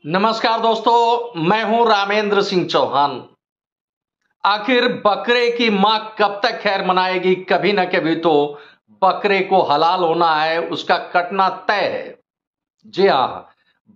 नमस्कार दोस्तों, मैं हूं रामेंद्र सिंह चौहान। आखिर बकरे की मां कब तक खैर मनाएगी? कभी ना कभी तो बकरे को हलाल होना है, उसका कटना तय है। जी हां,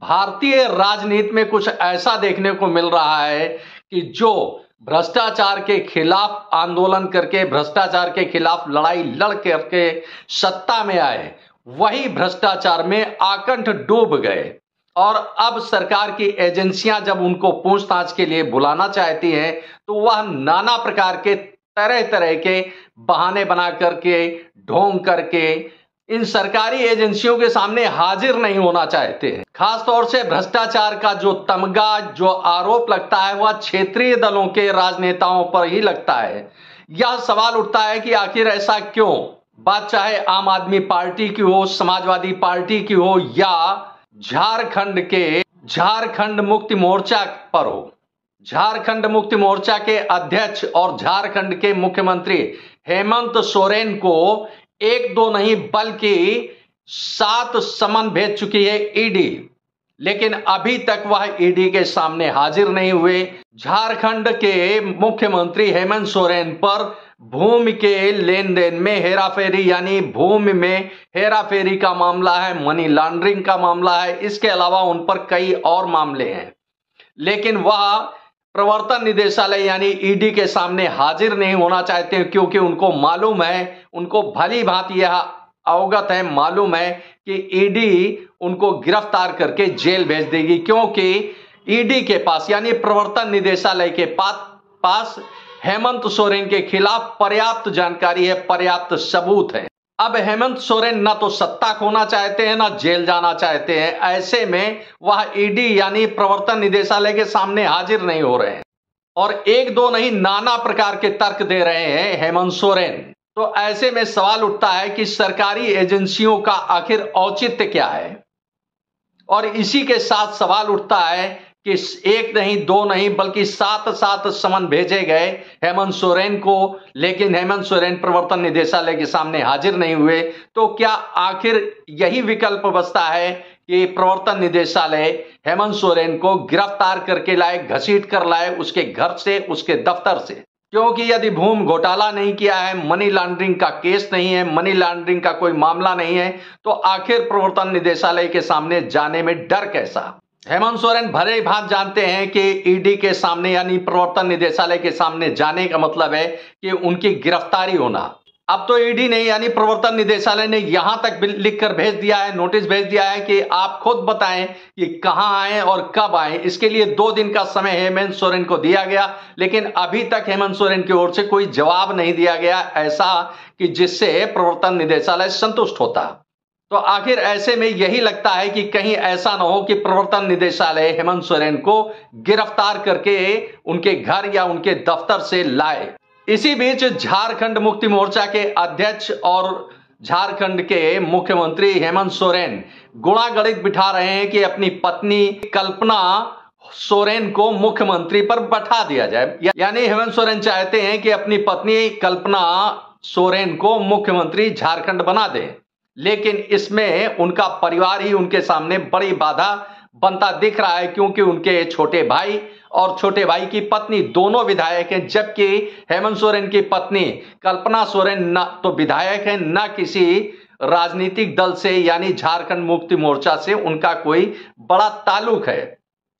भारतीय राजनीति में कुछ ऐसा देखने को मिल रहा है कि जो भ्रष्टाचार के खिलाफ आंदोलन करके, भ्रष्टाचार के खिलाफ लड़ाई लड़ करके सत्ता में आए, वही भ्रष्टाचार में आकंठ डूब गए। और अब सरकार की एजेंसियां जब उनको पूछताछ के लिए बुलाना चाहती हैं, तो वह नाना प्रकार के तरह तरह के बहाने बना करके, ढोंग करके इन सरकारी एजेंसियों के सामने हाजिर नहीं होना चाहते हैं। खासतौर से भ्रष्टाचार का जो तमगा, जो आरोप लगता है, वह क्षेत्रीय दलों के राजनेताओं पर ही लगता है। यह सवाल उठता है कि आखिर ऐसा क्यों? बात चाहे आम आदमी पार्टी की हो, समाजवादी पार्टी की हो, या झारखंड मुक्ति मोर्चा पर हो। झारखंड मुक्ति मोर्चा के अध्यक्ष और झारखंड के मुख्यमंत्री हेमंत सोरेन को एक दो नहीं बल्कि 7 समन भेज चुकी है ईडी, लेकिन अभी तक वह ईडी के सामने हाजिर नहीं हुए। झारखंड के मुख्यमंत्री हेमंत सोरेन पर भूमि के लेन देन में हेराफेरी, यानी भूमि में हेराफेरी का मामला है, मनी लॉन्ड्रिंग का मामला है। इसके अलावा उन पर कई और मामले हैं, लेकिन वह प्रवर्तन निदेशालय यानी ईडी के सामने हाजिर नहीं होना चाहते हैं, क्योंकि उनको मालूम है, उनको भली भांति यह अवगत है, मालूम है कि ईडी उनको गिरफ्तार करके जेल भेज देगी, क्योंकि ईडी के पास यानी प्रवर्तन निदेशालय के पास हेमंत सोरेन के खिलाफ पर्याप्त जानकारी है, पर्याप्त सबूत है। अब हेमंत सोरेन ना तो सत्ता खोना चाहते हैं, ना जेल जाना चाहते हैं। ऐसे में वह ईडी यानी प्रवर्तन निदेशालय के सामने हाजिर नहीं हो रहे हैं, और एक दो नहीं नाना प्रकार के तर्क दे रहे हैं हेमंत सोरेन। तो ऐसे में सवाल उठता है कि सरकारी एजेंसियों का आखिर औचित्य क्या है? और इसी के साथ सवाल उठता है कि एक नहीं, दो नहीं, बल्कि 7 समन भेजे गए हेमंत सोरेन को, लेकिन हेमंत सोरेन प्रवर्तन निदेशालय के सामने हाजिर नहीं हुए। तो क्या आखिर यही विकल्प बचता है कि प्रवर्तन निदेशालय हेमंत सोरेन को गिरफ्तार करके लाए, घसीट कर लाए उसके घर से, उसके दफ्तर से? क्योंकि यदि भूमि घोटाला नहीं किया है, मनी लॉन्ड्रिंग का केस नहीं है, मनी लॉन्ड्रिंग का कोई मामला नहीं है, तो आखिर प्रवर्तन निदेशालय के सामने जाने में डर कैसा? हेमंत सोरेन भले भांति जानते हैं कि ईडी के सामने यानी प्रवर्तन निदेशालय के सामने जाने का मतलब है कि उनकी गिरफ्तारी होना। अब तो ईडी ने यानी प्रवर्तन निदेशालय ने यहां तक लिखकर भेज दिया है, नोटिस भेज दिया है कि आप खुद बताएं कि कहां आए और कब आए। इसके लिए 2 दिन का समय हेमंत सोरेन को दिया गया, लेकिन अभी तक हेमंत सोरेन की ओर से कोई जवाब नहीं दिया गया ऐसा कि जिससे प्रवर्तन निदेशालय संतुष्ट होता। तो आखिर ऐसे में यही लगता है कि कहीं ऐसा ना हो कि प्रवर्तन निदेशालय हेमंत सोरेन को गिरफ्तार करके उनके घर या उनके दफ्तर से लाए। इसी बीच झारखंड मुक्ति मोर्चा के अध्यक्ष और झारखंड के मुख्यमंत्री हेमंत सोरेन गुणागणित बिठा रहे हैं कि अपनी पत्नी कल्पना सोरेन को मुख्यमंत्री पर बैठा दिया जाए। यानी हेमंत सोरेन चाहते हैं कि अपनी पत्नी कल्पना सोरेन को मुख्यमंत्री झारखंड बना दें, लेकिन इसमें उनका परिवार ही उनके सामने बड़ी बाधा बनता दिख रहा है, क्योंकि उनके छोटे भाई और छोटे भाई की पत्नी दोनों विधायक हैं, जबकि हेमंत सोरेन की पत्नी कल्पना सोरेन न तो विधायक है, न किसी राजनीतिक दल से यानी झारखंड मुक्ति मोर्चा से उनका कोई बड़ा ताल्लुक है।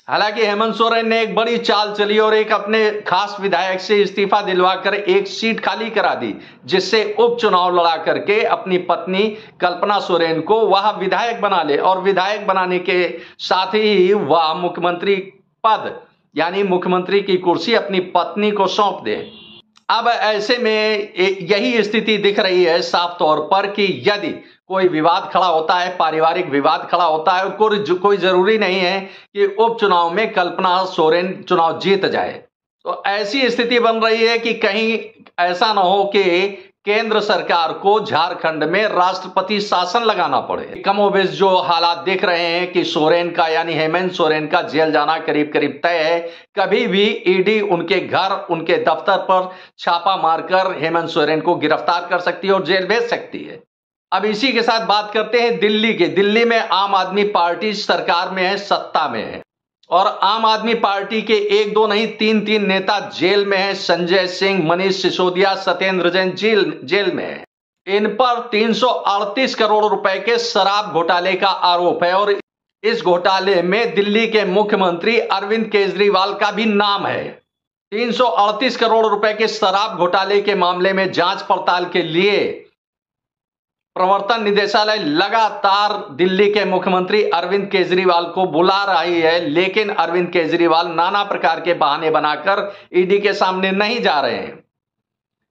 हालांकि हेमंत सोरेन ने एक बड़ी चाल चली और एक अपने खास विधायक से इस्तीफा दिलवाकर एक सीट खाली करा दी, जिससे उपचुनाव लड़ा करके अपनी पत्नी कल्पना सोरेन को वह विधायक बना ले, और विधायक बनाने के साथ ही वह मुख्यमंत्री पद यानी मुख्यमंत्री की कुर्सी अपनी पत्नी को सौंप दे। अब ऐसे में यही स्थिति दिख रही है साफ तौर पर कि यदि कोई विवाद खड़ा होता है, पारिवारिक विवाद खड़ा होता है, कोई जरूरी नहीं है कि उपचुनाव में कल्पना सोरेन चुनाव जीत जाए। तो ऐसी स्थिति बन रही है कि कहीं ऐसा ना हो कि केंद्र सरकार को झारखंड में राष्ट्रपति शासन लगाना पड़े। कमोबेश जो हालात देख रहे हैं कि सोरेन का यानी हेमंत सोरेन का जेल जाना करीब करीब तय है। कभी भी ईडी उनके घर, उनके दफ्तर पर छापा मारकर हेमंत सोरेन को गिरफ्तार कर सकती है और जेल भेज सकती है। अब इसी के साथ बात करते हैं दिल्ली के। दिल्ली में आम आदमी पार्टी सरकार में है, सत्ता में है। और आम आदमी पार्टी के एक दो नहीं तीन तीन नेता जेल में हैं। संजय सिंह, मनीष सिसोदिया, सत्येंद्र जैन जेल में हैं। इन पर 338 करोड़ रुपए के शराब घोटाले का आरोप है और इस घोटाले में दिल्ली के मुख्यमंत्री अरविंद केजरीवाल का भी नाम है। 338 करोड़ रुपए के शराब घोटाले के मामले में जांच पड़ताल के लिए प्रवर्तन निदेशालय लगातार दिल्ली के मुख्यमंत्री अरविंद केजरीवाल को बुला रही है, लेकिन अरविंद केजरीवाल नाना प्रकार के बहाने बनाकर ईडी के सामने नहीं जा रहे हैं,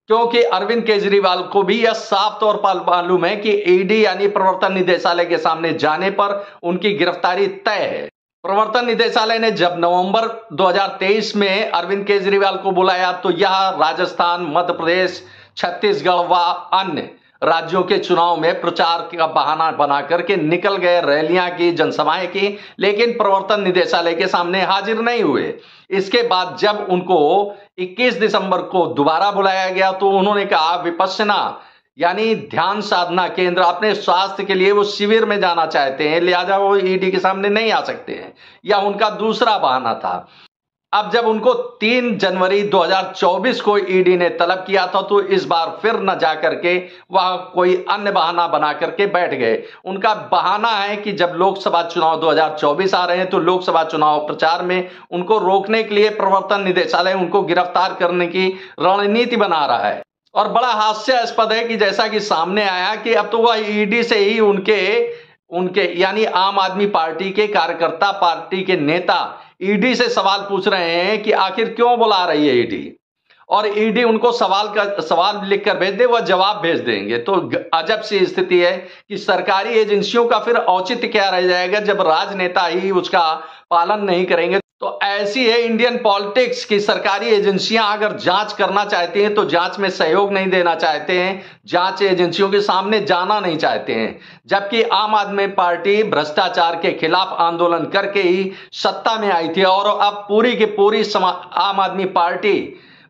क्योंकि अरविंद केजरीवाल को भी यह साफ तौर पर मालूम है कि ईडी यानी प्रवर्तन निदेशालय के सामने जाने पर उनकी गिरफ्तारी तय है। प्रवर्तन निदेशालय ने जब नवंबर 2023 में अरविंद केजरीवाल को बुलाया तो यह राजस्थान, मध्य प्रदेश, छत्तीसगढ़ व अन्य राज्यों के चुनाव में प्रचार का बहाना बना करके निकल गए, रैलियां की, जनसभाएं की, लेकिन प्रवर्तन निदेशालय के सामने हाजिर नहीं हुए। इसके बाद जब उनको 21 दिसंबर को दोबारा बुलाया गया तो उन्होंने कहा विपश्यना यानी ध्यान साधना केंद्र, अपने स्वास्थ्य के लिए वो शिविर में जाना चाहते हैं, लिहाजा वो ईडी के सामने नहीं आ सकते हैं। यह उनका दूसरा बहाना था। अब जब उनको 3 जनवरी 2024 को ईडी ने तलब किया था तो इस बार फिर न जाकर के वह कोई अन्य बहाना बना करके बैठ गए। उनका बहाना है कि जब लोकसभा चुनाव 2024 आ रहे हैं तो लोकसभा चुनाव प्रचार में उनको रोकने के लिए प्रवर्तन निदेशालय उनको गिरफ्तार करने की रणनीति बना रहा है। और बड़ा हास्यास्पद है कि जैसा कि सामने आया कि अब तो वह ईडी से ही उनके यानी आम आदमी पार्टी के कार्यकर्ता, पार्टी के नेता ईडी से सवाल पूछ रहे हैं कि आखिर क्यों बुला रही है ईडी, और ईडी उनको सवाल लिखकर भेज दे, वह जवाब भेज देंगे। तो अजब सी स्थिति है कि सरकारी एजेंसियों का फिर औचित्य क्या रह जाएगा जब राजनेता ही उसका पालन नहीं करेंगे। तो ऐसी है इंडियन पॉलिटिक्स की सरकारी एजेंसियां अगर जांच करना चाहती हैं तो जांच में सहयोग नहीं देना चाहते हैं, जांच एजेंसियों के सामने जाना नहीं चाहते हैं, जबकि आम आदमी पार्टी भ्रष्टाचार के खिलाफ आंदोलन करके ही सत्ता में आई थी और अब पूरी की पूरी आम आदमी पार्टी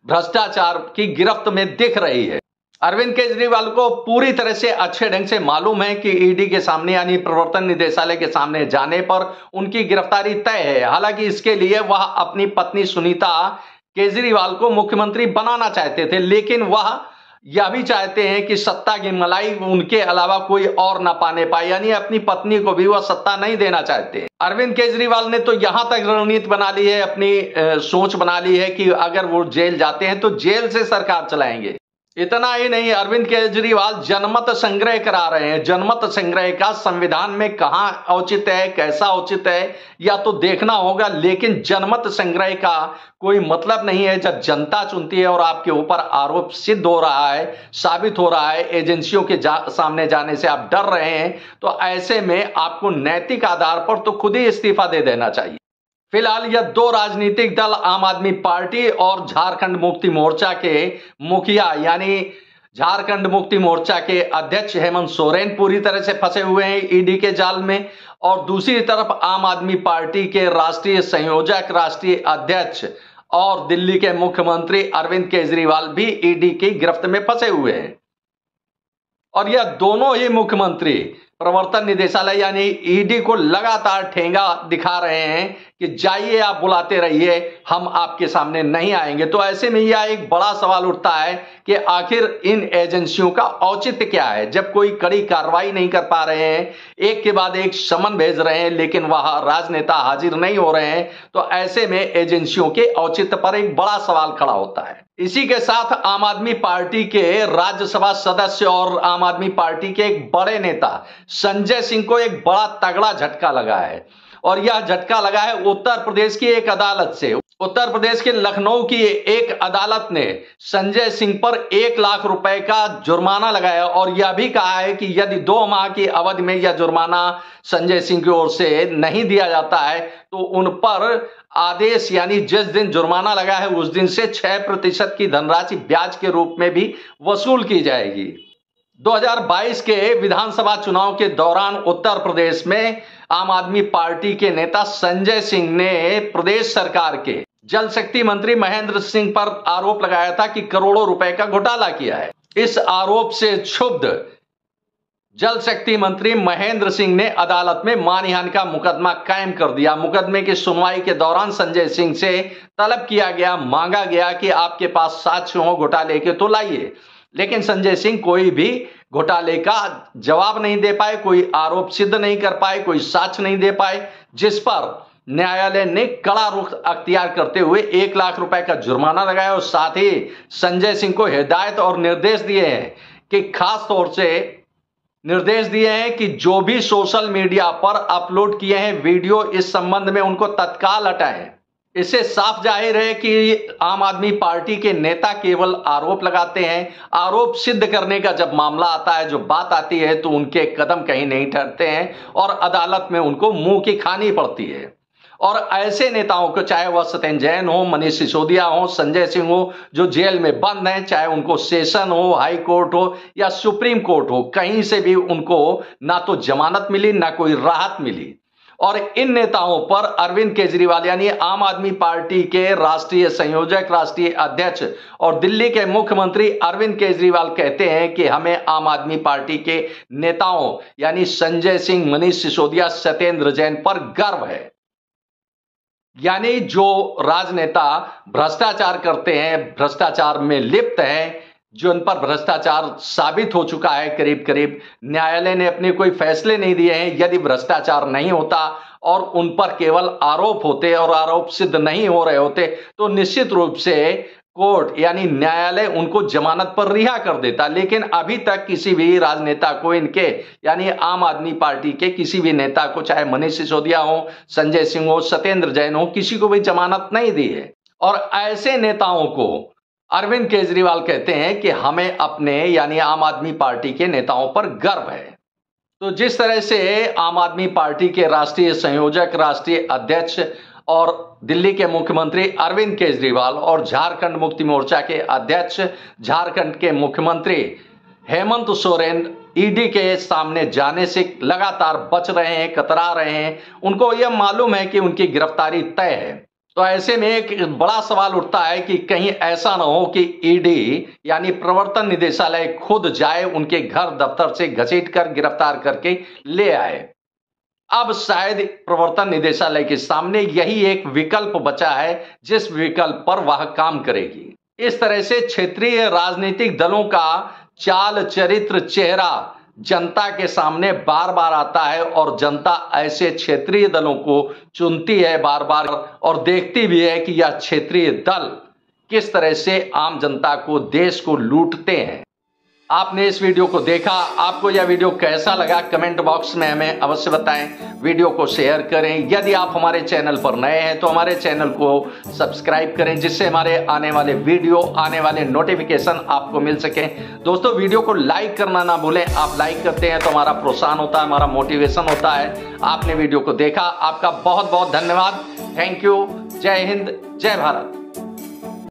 भ्रष्टाचार की गिरफ्त में दिख रही है। अरविंद केजरीवाल को पूरी तरह से अच्छे ढंग से मालूम है कि ईडी के सामने यानी प्रवर्तन निदेशालय के सामने जाने पर उनकी गिरफ्तारी तय है। हालांकि इसके लिए वह अपनी पत्नी सुनीता केजरीवाल को मुख्यमंत्री बनाना चाहते थे, लेकिन वह यह भी चाहते हैं कि सत्ता की मलाई उनके अलावा कोई और ना पाने पाए, यानी अपनी पत्नी को भी वह सत्ता नहीं देना चाहते। अरविंद केजरीवाल ने तो यहां तक रणनीति बना ली है, अपनी सोच बना ली है कि अगर वो जेल जाते हैं तो जेल से सरकार चलाएंगे। इतना ही नहीं, अरविंद केजरीवाल जनमत संग्रह करा रहे हैं। जनमत संग्रह का संविधान में कहां औचित्य है, कैसा औचित्य है, या तो देखना होगा, लेकिन जनमत संग्रह का कोई मतलब नहीं है जब जनता चुनती है और आपके ऊपर आरोप सिद्ध हो रहा है, साबित हो रहा है, एजेंसियों के सामने जाने से आप डर रहे हैं, तो ऐसे में आपको नैतिक आधार पर तो खुद ही इस्तीफा दे देना चाहिए। फिलहाल यह दो राजनीतिक दल आम आदमी पार्टी और झारखंड मुक्ति मोर्चा के मुखिया यानी झारखंड मुक्ति मोर्चा के अध्यक्ष हेमंत सोरेन पूरी तरह से फंसे हुए हैं ईडी के जाल में, और दूसरी तरफ आम आदमी पार्टी के राष्ट्रीय संयोजक, राष्ट्रीय अध्यक्ष और दिल्ली के मुख्यमंत्री अरविंद केजरीवाल भी ईडी की गिरफ्त में फंसे हुए हैं। और यह दोनों ही मुख्यमंत्री प्रवर्तन निदेशालय यानी ईडी को लगातार ठेंगा दिखा रहे हैं कि जाइए, आप बुलाते रहिए, हम आपके सामने नहीं आएंगे। तो ऐसे में यह एक बड़ा सवाल उठता है कि आखिर इन एजेंसियों का औचित्य क्या है जब कोई कड़ी कार्रवाई नहीं कर पा रहे हैं, एक के बाद एक समन भेज रहे हैं, लेकिन वहां राजनेता हाजिर नहीं हो रहे हैं। तो ऐसे में एजेंसियों के औचित्य पर एक बड़ा सवाल खड़ा होता है। इसी के साथ आम आदमी पार्टी के राज्यसभा सदस्य और आम आदमी पार्टी के एक बड़े नेता संजय सिंह को एक बड़ा तगड़ा झटका लगा है, और यह झटका लगा है उत्तर प्रदेश की एक अदालत से। उत्तर प्रदेश के लखनऊ की एक अदालत ने संजय सिंह पर 1 लाख रुपए का जुर्माना लगाया और यह भी कहा है कि यदि 2 माह की अवधि में यह जुर्माना संजय सिंह की ओर से नहीं दिया जाता है तो उन पर आदेश यानी जिस दिन जुर्माना लगा है उस दिन से 6% की धनराशि ब्याज के रूप में भी वसूल की जाएगी। 2022 के विधानसभा चुनाव के दौरान उत्तर प्रदेश में आम आदमी पार्टी के नेता संजय सिंह ने प्रदेश सरकार के जल शक्ति मंत्री महेंद्र सिंह पर आरोप लगाया था कि करोड़ों रुपए का घोटाला किया है। इस आरोप से क्षुब्ध जल शक्ति मंत्री महेंद्र सिंह ने अदालत में मानहानि का मुकदमा कायम कर दिया। मुकदमे की सुनवाई के दौरान संजय सिंह से तलब किया गया, मांगा गया कि आपके पास साक्ष्य हो घोटाले के तो लाइए, लेकिन संजय सिंह कोई भी घोटाले का जवाब नहीं दे पाए, कोई आरोप सिद्ध नहीं कर पाए, कोई साक्ष्य नहीं दे पाए, जिस पर न्यायालय ने कड़ा रुख अख्तियार करते हुए 1 लाख रुपए का जुर्माना लगाया और साथ ही संजय सिंह को हिदायत और निर्देश दिए हैं कि खास तौर से निर्देश दिए हैं कि जो भी सोशल मीडिया पर अपलोड किए हैं वीडियो, इस संबंध में उनको तत्काल हटाएं। इससे साफ जाहिर है कि आम आदमी पार्टी के नेता केवल आरोप लगाते हैं। आरोप सिद्ध करने का जब मामला आता है, जो बात आती है, तो उनके कदम कहीं नहीं ठहरते हैं और अदालत में उनको मुंह की खानी पड़ती है। और ऐसे नेताओं को, चाहे वह सत्येंद्र जैन हो, मनीष सिसोदिया हो, संजय सिंह हो, जो जेल में बंद हैं, चाहे उनको सेशन हो, हाई कोर्ट हो या सुप्रीम कोर्ट हो, कहीं से भी उनको ना तो जमानत मिली ना कोई राहत मिली। और इन नेताओं पर अरविंद केजरीवाल यानी आम आदमी पार्टी के राष्ट्रीय संयोजक, राष्ट्रीय अध्यक्ष और दिल्ली के मुख्यमंत्री अरविंद केजरीवाल कहते हैं कि हमें आम आदमी पार्टी के नेताओं यानी संजय सिंह, मनीष सिसोदिया, सत्येंद्र जैन पर गर्व है। यानी जो राजनेता भ्रष्टाचार करते हैं, भ्रष्टाचार में लिप्त हैं, जो उन पर भ्रष्टाचार साबित हो चुका है, करीब करीब न्यायालय ने अपने कोई फैसले नहीं दिए हैं। यदि भ्रष्टाचार नहीं होता और उन पर केवल आरोप होते और आरोप सिद्ध नहीं हो रहे होते, तो निश्चित रूप से कोर्ट यानी न्यायालय उनको जमानत पर रिहा कर देता। लेकिन अभी तक किसी भी राजनेता को, इनके यानी आम आदमी पार्टी के किसी भी नेता को, चाहे मनीष सिसोदिया हो, संजय सिंह हो, सत्येंद्र जैन हो, किसी को भी जमानत नहीं दी है। और ऐसे नेताओं को अरविंद केजरीवाल कहते हैं कि हमें अपने यानी आम आदमी पार्टी के नेताओं पर गर्व है। तो जिस तरह से आम आदमी पार्टी के राष्ट्रीय संयोजक, राष्ट्रीय अध्यक्ष और दिल्ली के मुख्यमंत्री अरविंद केजरीवाल और झारखंड मुक्ति मोर्चा के अध्यक्ष, झारखंड के मुख्यमंत्री हेमंत सोरेन ईडी के सामने जाने से लगातार बच रहे हैं, कतरा रहे हैं, उनको यह मालूम है कि उनकी गिरफ्तारी तय है। तो ऐसे में एक बड़ा सवाल उठता है कि कहीं ऐसा ना हो कि ईडी यानी प्रवर्तन निदेशालय खुद जाए, उनके घर दफ्तर से घसीट कर गिरफ्तार करके ले आए। अब शायद प्रवर्तन निदेशालय के सामने यही एक विकल्प बचा है जिस विकल्प पर वह काम करेगी। इस तरह से क्षेत्रीय राजनीतिक दलों का चाल, चरित्र, चेहरा जनता के सामने बार बार आता है और जनता ऐसे क्षेत्रीय दलों को चुनती है बार बार और देखती भी है कि यह क्षेत्रीय दल किस तरह से आम जनता को, देश को लूटते हैं। आपने इस वीडियो को देखा, आपको यह वीडियो कैसा लगा कमेंट बॉक्स में हमें अवश्य बताएं। वीडियो को शेयर करें। यदि आप हमारे चैनल पर नए हैं तो हमारे चैनल को सब्सक्राइब करें, जिससे हमारे आने वाले वीडियो, आने वाले नोटिफिकेशन आपको मिल सके। दोस्तों, वीडियो को लाइक करना ना भूलें। आप लाइक करते हैं तो हमारा प्रोत्साहन होता है, हमारा मोटिवेशन होता है। आपने वीडियो को देखा, आपका बहुत बहुत धन्यवाद। Thank you. जय हिंद, जय भारत।